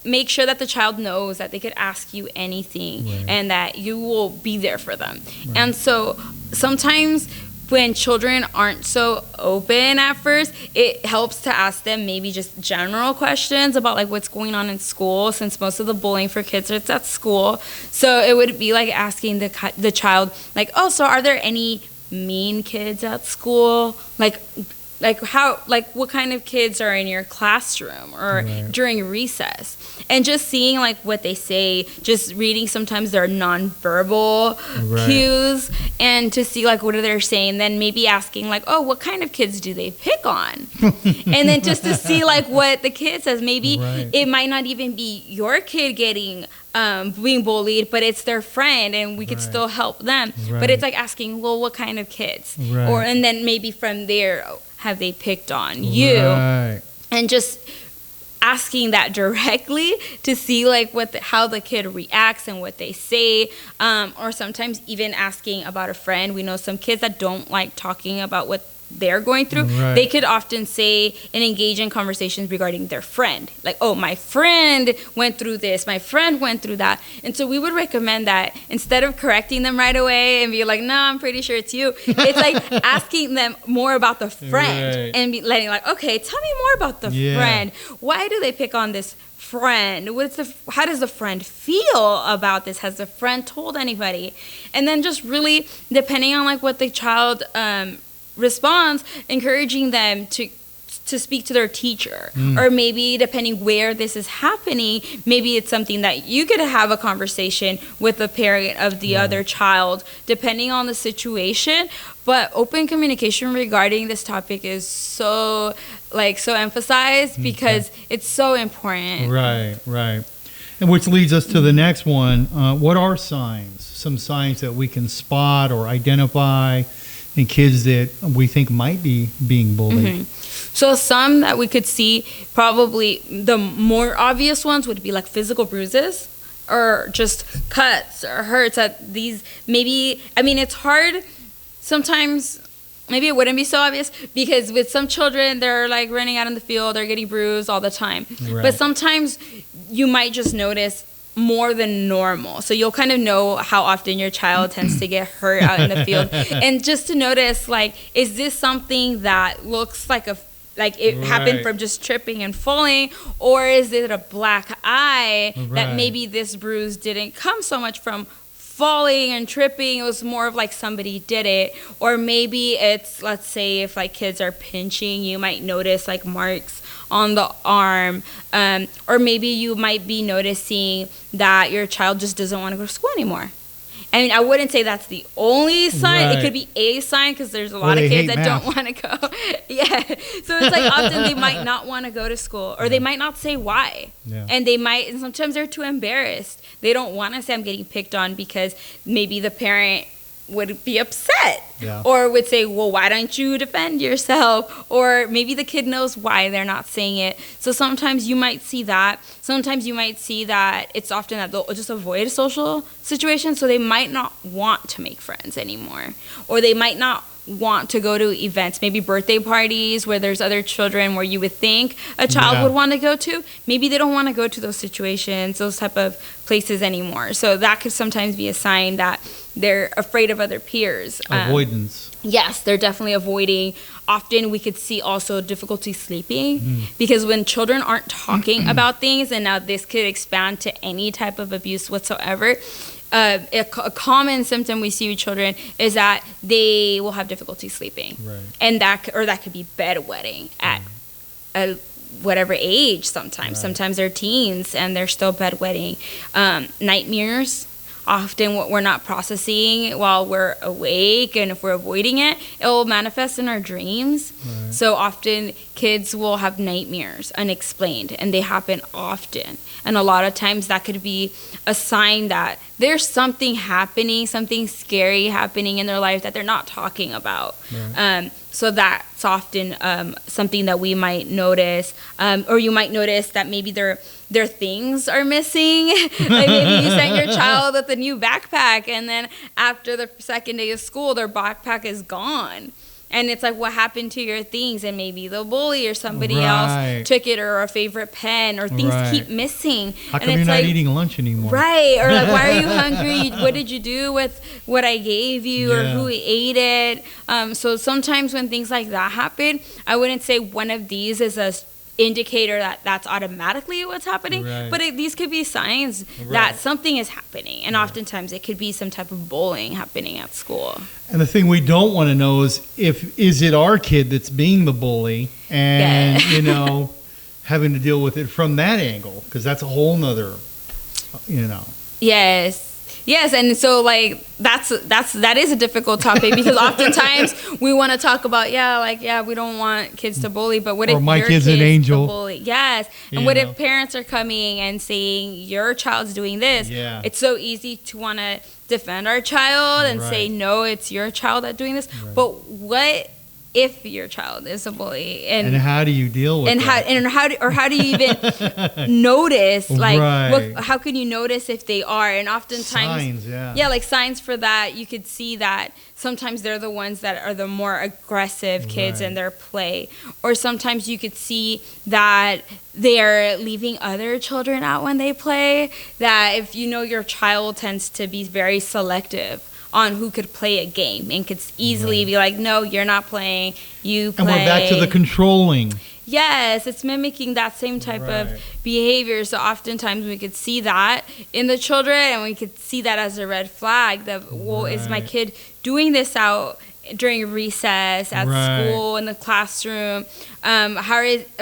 make sure that the child knows that they could ask you anything and that you will be there for them. And so sometimes when children aren't so open at first, it helps to ask them maybe just general questions about like what's going on in school, since most of the bullying for kids is at school. So it would be like asking the child like, oh, so are there any mean kids at school? Like how, like what kind of kids are in your classroom or during recess? And just seeing like what they say, just reading sometimes their nonverbal cues, and to see like what are they saying. Then maybe asking like, oh, what kind of kids do they pick on? And then just to see like what the kid says. Maybe it might not even be your kid getting being bullied, but it's their friend, and we could still help them. But it's like asking, well, what kind of kids? Or and then maybe from there, have they picked on you? And just asking that directly to see like how the kid reacts and what they say, or sometimes even asking about a friend. We know some kids that don't like talking about what they're going through. They could often say and engage in conversations regarding their friend, like, oh, my friend went through this, my friend went through that. And so we would recommend that instead of correcting them right away and be like, no, I'm pretty sure it's you, it's like asking them more about the friend and be letting like, okay, tell me more about the friend. Why do they pick on this friend? How does the friend feel about this? Has the friend told anybody? And then just really depending on like what the child responds, encouraging them to speak to their teacher, or maybe depending where this is happening, maybe it's something that you could have a conversation with the parent of the other child, depending on the situation. But open communication regarding this topic is so emphasized because it's so important. Right. And which leads us to the next one. What are signs? Some signs that we can spot or identify in kids that we think might be being bullied. So some that we could see, probably the more obvious ones would be like physical bruises or just cuts or hurts at these. Maybe, I mean, it's hard sometimes. Maybe it wouldn't be so obvious because with some children, they're like running out in the field, they're getting bruised all the time. But sometimes you might just notice more than normal. So you'll kind of know how often your child tends to get hurt out in the field. And just to notice, like, is this something that looks like it happened from just tripping and falling, or is it a black eye that maybe this bruise didn't come so much from falling and tripping, it was more of like somebody did it. Or maybe it's, let's say if like kids are pinching, you might notice like marks on the arm, or maybe you might be noticing that your child just doesn't want to go to school anymore. I mean, I wouldn't say that's the only sign. Right. It could be a sign because there's a lot of kids that don't want to go. Yeah. So it's like often they might not want to go to school, or they might not say why. Yeah. And sometimes they're too embarrassed. They don't want to say I'm getting picked on because maybe the parent would be upset, or would say, well, why don't you defend yourself? Or maybe the kid knows why they're not saying it. So sometimes you might see that. Sometimes you might see that it's often that they'll just avoid a social situation, so they might not want to make friends anymore, or they might not want to go to events, maybe birthday parties where there's other children where you would think a child would want to go to. Maybe they don't want to go to those situations, those type of places anymore. So that could sometimes be a sign that they're afraid of other peers. Avoidance. Yes, they're definitely avoiding. Often we could see also difficulty sleeping, because when children aren't talking about things, and now this could expand to any type of abuse whatsoever, a common symptom we see with children is that they will have difficulty sleeping. Right. And that could be bedwetting at whatever age sometimes. Right. Sometimes they're teens and they're still bedwetting. Nightmares, often what we're not processing while we're awake, and if we're avoiding it, it will manifest in our dreams. Right. So often kids will have nightmares unexplained, and they happen often. And a lot of times that could be a sign that there's something happening, something scary happening in their life that they're not talking about. Right. So that's often something that we might notice. Or you might notice that maybe their things are missing. Like maybe you sent your child with a new backpack, and then after the second day of school, their backpack is gone. And it's like, what happened to your things? And maybe the bully or somebody Right. else took it, or a favorite pen, or things Right. keep missing. How come and you're it's not like, eating lunch anymore? right. Or like, why are you hungry? What did you do with what I gave you? Or Yeah. who ate it? So sometimes when things like that happen, I wouldn't say one of these is a indicator that that's automatically what's happening, Right. but these could be signs that something is happening, and oftentimes it could be some type of bullying happening at school. And the thing we don't want to know is it our kid that's being the bully, and Yeah. you know, having to deal with it from that angle, because that's a whole nother, you know. Yes, and so like that is a difficult topic, because oftentimes we want to talk about we don't want kids to bully, but what Or if my your kid's an kid's angel. the bully? Yes, and You what know. if parents are coming and saying your child's doing this? Yeah. It's so easy to want to defend our child and say Right. no, it's your child that's doing this. Right. But what if your child is a bully, And how do you deal with that? how do you even notice, like, Right. how can you notice if they are? And oftentimes Signs, yeah. like signs for that, you could see that sometimes they're the ones that are the more aggressive kids Right. in their play, or sometimes you could see that they're leaving other children out when they play. That if you know your child tends to be very selective on who could play a game, and could easily Right. be like, no, you're not playing, you play. And we're back to the controlling. Yes, it's mimicking that same type of Right. behavior. So oftentimes we could see that in the children, and we could see that as a red flag. That, well, is my Right. kid doing this out during recess at Right. school, in the classroom?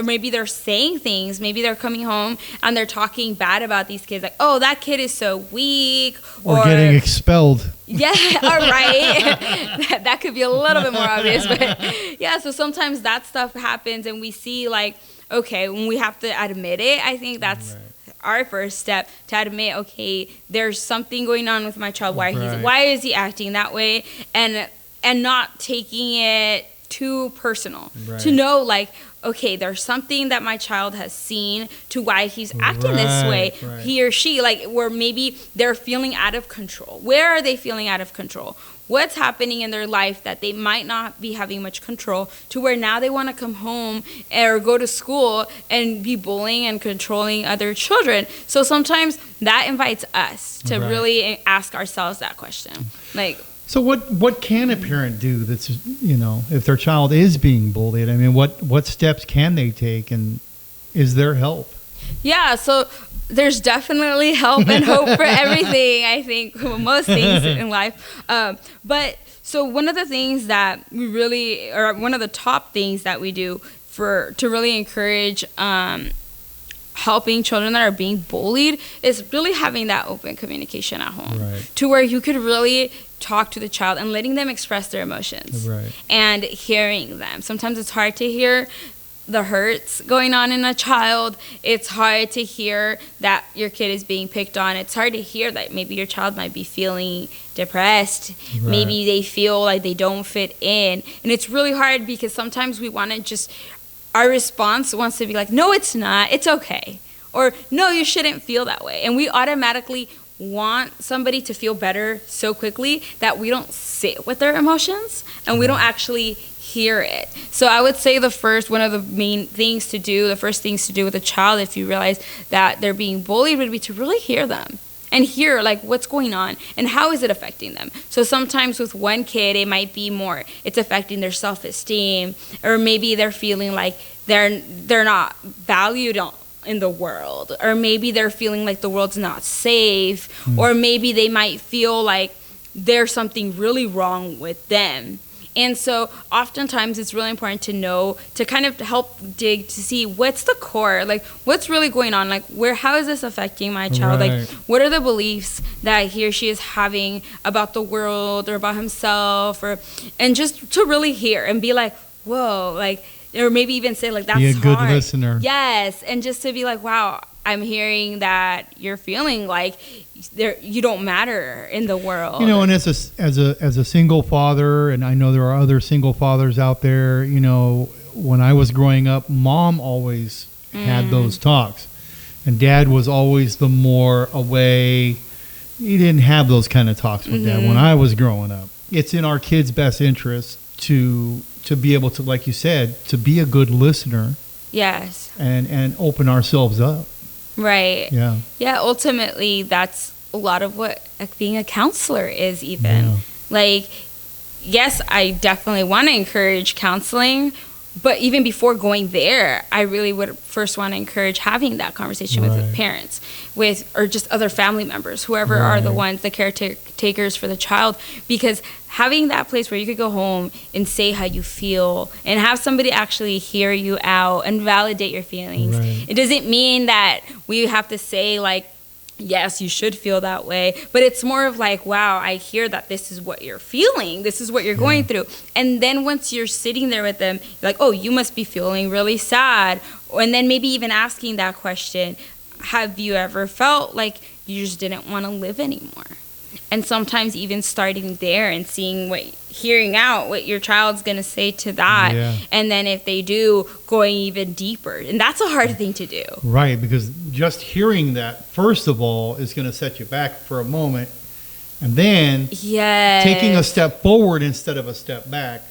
Maybe they're saying things. Maybe they're coming home and they're talking bad about these kids, like, oh, that kid is so weak, Or getting expelled. yeah, all right. that could be a little bit more obvious, but yeah, so sometimes that stuff happens, and we see, like, okay, when we have to admit it, I think that's our first step, to admit, okay, there's something going on with my child. Why is he acting that way? And not taking it too personal. Right. To know, like, okay, there's something that my child has seen to why he's acting this way. Right. He or she, like, where maybe they're feeling out of control. Where are they feeling out of control? What's happening in their life that they might not be having much control, to where now they want to come home or go to school and be bullying and controlling other children? So sometimes that invites us to Right. really ask ourselves that question. Like, So what can a parent do that's, you know, if their child is being bullied? I mean, what steps can they take, and is there help? yeah, so there's definitely help and hope for everything, I think, most things in life. But so one of the things that we really, or one of the top things that we do to really encourage helping children that are being bullied, is really having that open communication at home. Right. To where you could really talk to the child and letting them express their emotions. Right. And hearing them. Sometimes it's hard to hear the hurts going on in a child. It's hard to hear that your kid is being picked on. It's hard to hear that maybe your child might be feeling depressed. Right. Maybe they feel like they don't fit in. And it's really hard, because sometimes we want to just, our response wants to be like, no, it's not, it's okay. Or, no, you shouldn't feel that way. And we automatically want somebody to feel better so quickly that we don't sit with their emotions, and we don't actually hear it. So I would say the first things to do with a child, if you realize that they're being bullied, would be to really hear them and hear, like, what's going on and how is it affecting them. So sometimes with one kid, it might be more, it's affecting their self-esteem, or maybe they're feeling like they're not valued in the world, or maybe they're feeling like the world's not safe, or maybe they might feel like there's something really wrong with them. And so oftentimes it's really important to know, to kind of help dig to see what's the core, like what's really going on, like how is this affecting my child? Right. Like, what are the beliefs that he or she is having about the world or about himself, and just to really hear and be like, whoa, like, or maybe even say, like, that's Be a good hard. listener. Yes, and just to be like, wow, I'm hearing that you're feeling like you don't matter in the world. You know, and as a single father, and I know there are other single fathers out there, you know, when I was growing up, Mom always had those talks, and Dad was always the more away. He didn't have those kind of talks with Dad when I was growing up. It's in our kids' best interest to to be able to, like you said, to be a good listener. Yes. And open ourselves up. Right. Yeah. Yeah, ultimately, that's a lot of what being a counselor is even. Yeah. Like, yes, I definitely want to encourage counseling, but even before going there, I really would first want to encourage having that conversation with the parents, or just other family members, whoever are the ones, the caretakers for the child, because having that place where you could go home and say how you feel and have somebody actually hear you out and validate your feelings. It doesn't mean that we have to say, like, yes, you should feel that way, but it's more of like, wow, I hear that this is what you're feeling, this is what you're going through. And then once you're sitting there with them, you're like, oh, you must be feeling really sad. And then maybe even asking that question, have you ever felt like you just didn't want to live anymore? And sometimes even starting there and hearing out what your child's going to say to that. And then if they do, going even deeper. And that's a hard thing to do. Right, because just hearing that, first of all, is going to set you back for a moment. And then taking a step forward instead of a step back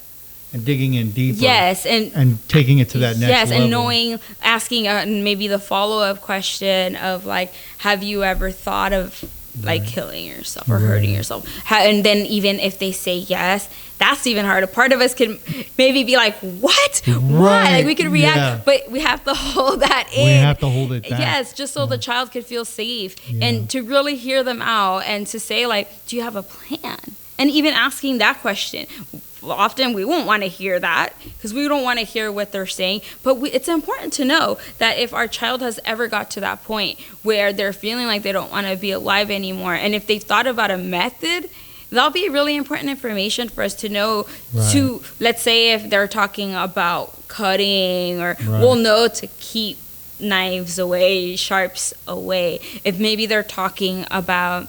and digging in deeper. And taking it to that next level. And asking maybe the follow-up question of, like, have you ever thought of like killing yourself or hurting yourself? And then even if they say yes, that's even harder. Part of us can maybe be like, what? Why? Like, we could react, but we have to hold that in. We have to hold it back. Yes, just so the child could feel safe and to really hear them out and to say, like, do you have a plan? And even asking that question. Often we won't want to hear that because we don't want to hear what they're saying. But it's important to know that if our child has ever got to that point where they're feeling like they don't want to be alive anymore, and if they've thought about a method, that'll be really important information for us to know. To, let's say if they're talking about cutting, or we'll know to keep knives away, sharps away. If maybe they're talking about,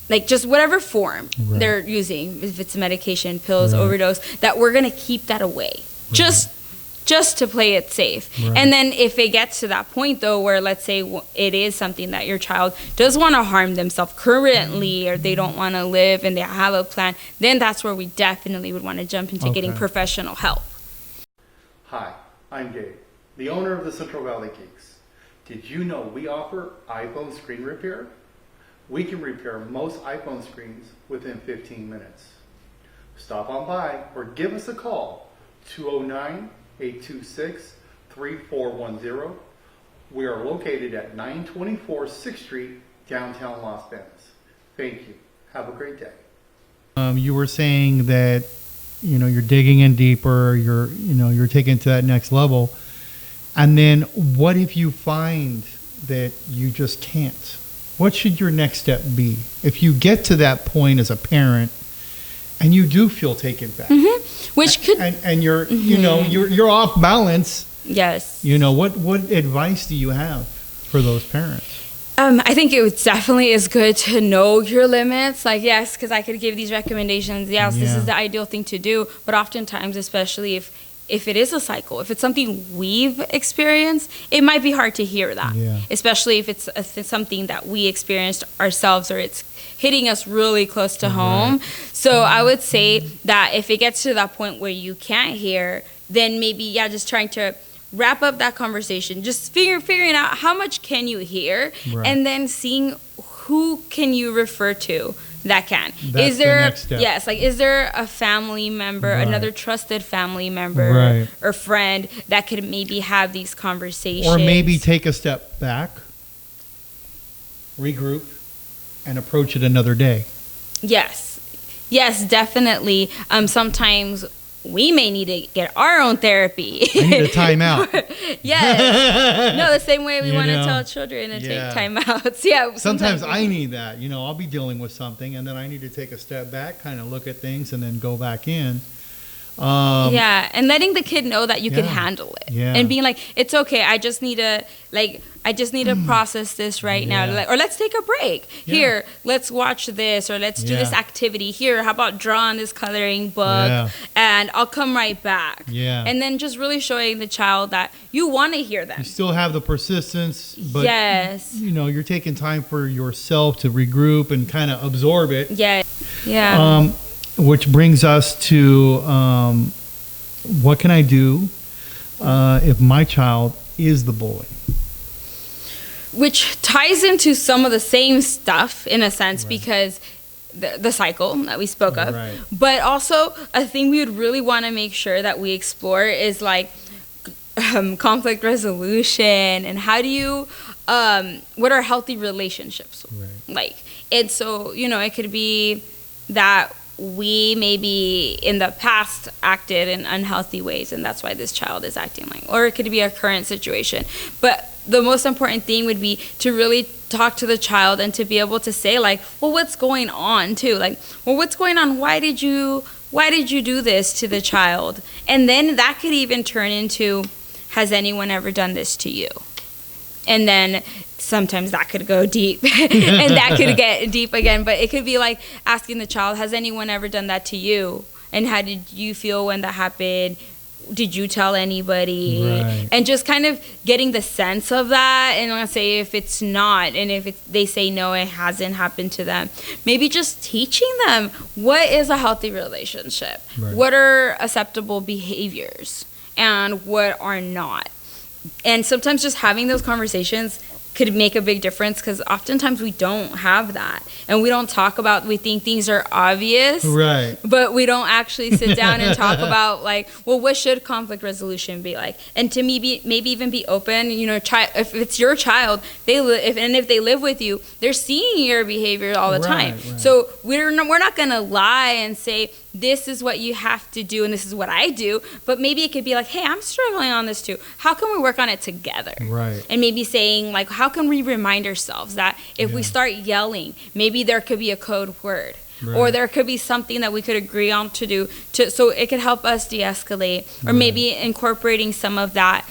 like, just whatever form they're using, if it's medication, pills, overdose, that we're going to keep that away, just to play it safe. And then if it gets to that point, though, where let's say it is something that your child does want to harm themselves currently, or they don't want to live and they have a plan, then that's where we definitely would want to jump into getting professional help. Hi, I'm Dave, the owner of the Central Valley Geeks. Did you know we offer iPhone screen repair? We can repair most iPhone screens within 15 minutes. Stop on by or give us a call, 209-826-3410. We are located at 924 6th Street, downtown Los Banos. Thank you. Have a great day. You were saying that, you're digging in deeper, you're taking it to that next level. And then what if you find that you just can't? What should your next step be? If you get to that point as a parent and you do feel taken back, which could, and you're, you're off balance. Yes. What advice do you have for those parents? I think it definitely is good to know your limits. Like, yes, because I could give these recommendations. Yes, this is the ideal thing to do. But oftentimes, especially if it is a cycle, if it's something we've experienced, it might be hard to hear that, especially if it's something that we experienced ourselves, or it's hitting us really close to home. So I would say that if it gets to that point where you can't hear, then maybe, just trying to wrap up that conversation, just figuring out how much can you hear, and then seeing who can you refer to that can. That's is there the next step. is there a family member, another trusted family member or friend that could maybe have these conversations, or maybe take a step back, regroup, and approach it another day? Yes, definitely. Sometimes we may need to get our own therapy. I need a timeout. The same way we want to tell children to take timeouts. Sometimes I need that. I'll be dealing with something, and then I need to take a step back, kind of look at things, and then go back in. And letting the kid know that you can handle it, and being like, it's okay. I just need to process this right now. Or let's take a break. Here, let's watch this, or let's do this activity. Here, how about draw on this coloring book, and I'll come right back. And then just really showing the child that you want to hear them. You still have the persistence, but you're taking time for yourself to regroup and kind of absorb it. Yeah. Which brings us to what can I do if my child is the bully? Which ties into some of the same stuff in a sense, Right. because the cycle that we spoke of. Right. But also a thing we would really want to make sure that we explore is like conflict resolution, and how do you what are healthy relationships Right. like. And so, it could be that we maybe in the past acted in unhealthy ways, and that's why this child is acting like, or it could be a current situation. But the most important thing would be to really talk to the child and to be able to say like, well, what's going on too? Like, well, what's going on? Why did you do this to the child? And then that could even turn into, has anyone ever done this to you? And then sometimes that could go deep and that could get deep again. But it could be like asking the child, has anyone ever done that to you? And how did you feel when that happened? Did you tell anybody? Right. And just kind of getting the sense of that. And let's say if it's not, and if they say no, it hasn't happened to them, maybe just teaching them what is a healthy relationship, Right. what are acceptable behaviors, and what are not. And sometimes just having those conversations could make a big difference, because oftentimes we don't have that, and we don't talk about, we think things are obvious, Right. but we don't actually sit down and talk about like, well, what should conflict resolution be like? And to me, maybe even be open, if it's your child, if they live with you, they're seeing your behavior all the time. Right. So we're not gonna lie and say, this is what you have to do and this is what I do, but maybe it could be like, hey, I'm struggling on this too. How can we work on it together? Right. And maybe saying like, how can we remind ourselves that if we start yelling, maybe there could be a code word. Right. Or there could be something that we could agree on to do so it could help us de-escalate. Or Right. maybe incorporating some of that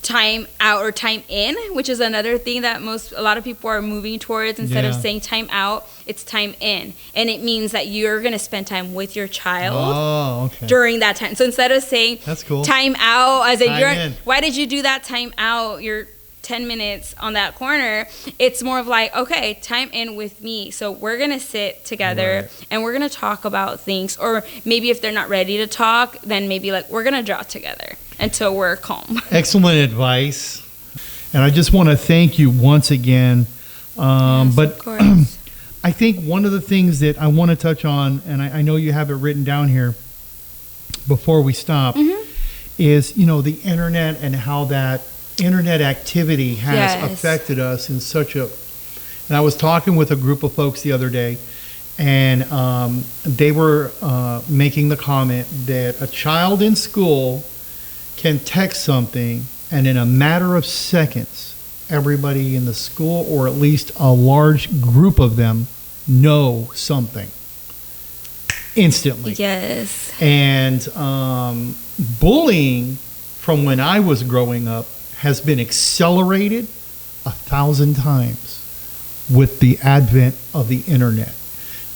time out or time in, which is another thing that a lot of people are moving towards. Instead of Yeah. saying time out, it's time in. And it means that you're going to spend time with your child Oh, okay. during that time. So instead of saying That's cool. time out, as Time a in. why did you do that time out? You're 10 minutes on that corner. It's more of like, okay, time in with me. So we're going to sit together Right. and we're going to talk about things. Or maybe if they're not ready to talk, then maybe like we're going to draw together until we're calm. Excellent advice. And I just want to thank you once again. Yes, but of course. I think one of the things that I want to touch on, and I know you have it written down here before we stop, is, the internet and how that internet activity has Yes. affected us in such a... And I was talking with a group of folks the other day, and they were making the comment that a child in school can text something, and in a matter of seconds, everybody in the school, or at least a large group of them, know something instantly. Yes. And bullying from when I was growing up has been accelerated 1,000 times with the advent of the internet,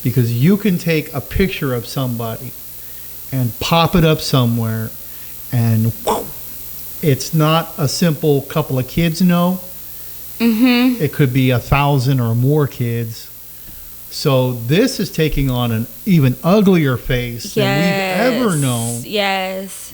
because you can take a picture of somebody and pop it up somewhere, and whoo, it's not a simple couple of kids know. It could be 1,000 or more kids. So this is taking on an even uglier face than we've ever known. Yes.